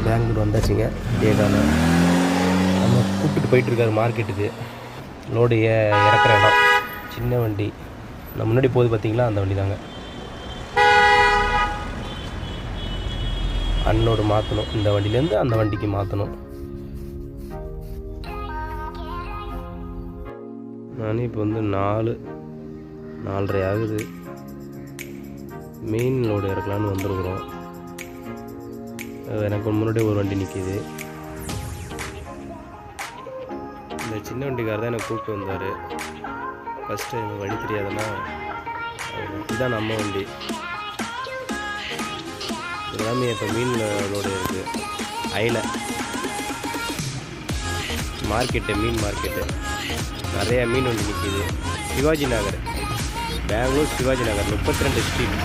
பெங்களூர் வந்தாச்சுங்க. ஏகான நம்ம கூப்பிட்டு போயிட்டுருக்காரு மார்க்கெட்டுக்கு. லோடு இறக்குற இடம் சின்ன வண்டி. நம்ம முன்னாடி போகுது பார்த்தீங்களா, அந்த வண்டி தாங்க. அன்லோடு மாற்றணும், இந்த வண்டியிலேருந்து அந்த வண்டிக்கு மாற்றணும். நானே இப்போ வந்து 4:30 ஆகுது. மெயின் லோடு இறக்கலான்னு வந்துருக்குறோம். எனக்கு முன்னாடி ஒரு வண்டி நிற்கிது. இந்த சின்ன வண்டிக்காரர் தான் எனக்கு கூப்பிட்டு வந்தார். ஃபஸ்ட்டு எனக்கு வழி தெரியாதுன்னா, இதுதான் நம்ம வண்டி. எல்லாமே இப்போ மீன் லோடு இருக்குது. ஐல மார்க்கெட்டு, மீன் மார்க்கெட்டு, நிறையா மீன் வண்டி நிற்கிது. சிவாஜி நகர், பெங்களூர் சிவாஜி நகர் 32 ஸ்ட்ரீட்.